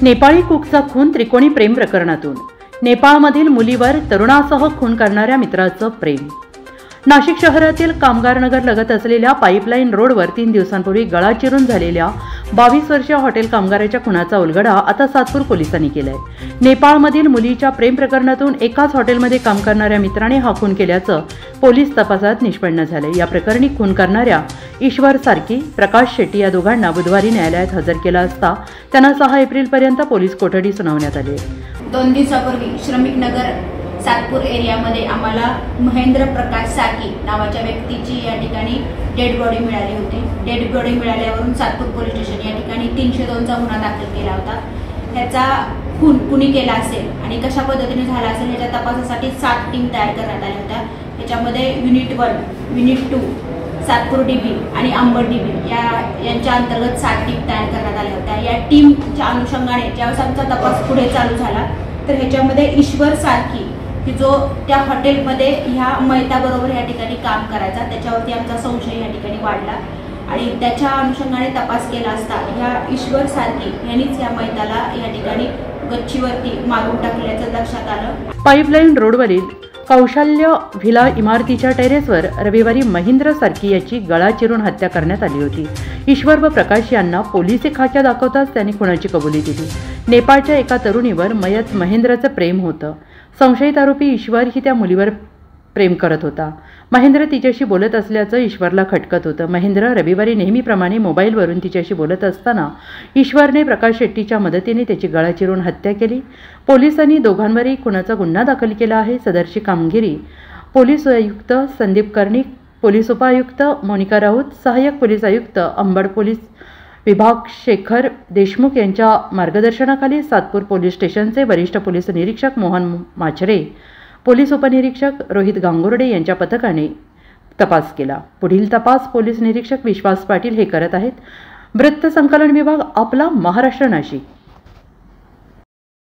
नेपाळी कुकचा खून त्रिकोणी प्रेम प्रकरणातून नेपाळमधील मुलीवर तरुणासह खून करणाऱ्या मित्राचं प्रेम। नाशिक शहरातील कामगारनगर लगत असलेल्या पाईपलाईन रोडवर 3 दिवसांपूर्वी गळा चिरून झालेल्या 22 वर्षीय हॉटेल कामगाराच्या खुनाचा उलगडा आता सातपूर पोलिसांनी केलाय। नेपाळमधील मुलीच्या प्रेम प्रकरणातून एकाच हॉटेलमध्ये काम करणाऱ्या मित्राने हा खून केल्याचं पोलीस तपासात निष्पन्न झाले। या प्रकरणी खून करणाऱ्या ईश्वर सारकी, प्रकाश शेट्टी या दोघांना बुधवारी न्यायालयात हजर केला असता त्यांना 6 एप्रिलपर्यंत पोलीस कोठडी सुनावण्यात आली। 2 दिवसापूर्वी श्रमिक नगर सातपूर एरियामध्ये आम्हाला महेंद्र प्रकाश साकी नावाच्या व्यक्तीची या ठिकाणी डेड बॉडी मिळाली होती। डेड बॉडी मिळाल्यावरून सातपूर पोलीस स्टेशन या ठिकाणी 302 चा गुन्हा दाखल केला होता। ह्याचा खून कुणी केला असेल आणि कशा पद्धतीने झाला असेल याच्या तपासासाठी 7 टीम तयार करण्यात आल्या होत्या। त्याच्यामध्ये युनिट 1, युनिट 2, सातपूर डीबी आणि अंबड डीबी यांच्या अंतर्गत 7 टीम तयार करण्यात आल्या होत्या। या टीमच्या अनुषंगाने ज्यावेळेस आमचा तपास पुढे चालू झाला तर ह्याच्यामध्ये ईश्वर सारकी की जो त्या हॉटेलमध्ये ह्या मैताबरोबर या ठिकाणी काम करायचा त्याच्यावरती आमचा संशय या ठिकाणी वाढला आणि त्याच्या अनुषंगाने तपास केला असता ह्या ईश्वर सारकी यांनीच या मैताला या ठिकाणी गच्चीवरती मारून टाकल्याचं लक्षात आलं। पाईपलाईन रोडवरील कौशल्य व्हिला इमारतीच्या टेरेसवर रविवारी महेंद्र सारकी याची गळा चिरून हत्या करण्यात आली होती। ईश्वर व प्रकाश यांना पोलिसी खाक्या दाखवताच त्यांनी खुनाची कबुली दिली। नेपाळच्या एका तरुणीवर मयत महेंद्रचं प्रेम होतं। संशयित आरोपी ईश्वर ही त्या मुलीवर प्रेम करत होता। महेंद्र तिच्याशी बोलत असल्याचं ईश्वरला खटकत होतं। महेंद्र रविवारी नेहमीप्रमाणे मोबाईलवरून तिच्याशी बोलत असताना ईश्वरने प्रकाश शेट्टीच्या मदतीने त्याची गळा चिरून हत्या केली। पोलिसांनी दोघांवरही खुनाचा गुन्हा दाखल केला आहे। सदरची कामगिरी पोलीस आयुक्त संदीप कर्णिक, पोलीस उपायुक्त मोनिका राऊत, सहाय्यक पोलीस आयुक्त अंबड पोलीस विभाग शेखर देशमुख यांच्या मार्गदर्शनाखाली सातपूर पोलीस स्टेशनचे वरिष्ठ पोलीस निरीक्षक मोहन माचरे, पोलीस उपनिरीक्षक रोहित गांगुर्डे यांच्या पथकाने तपास केला। पुढील तपास पोलीस निरीक्षक विश्वास पाटील हे करत आहेत। वृत्त संकलन विभाग, आपला महाराष्ट्र नाशिक।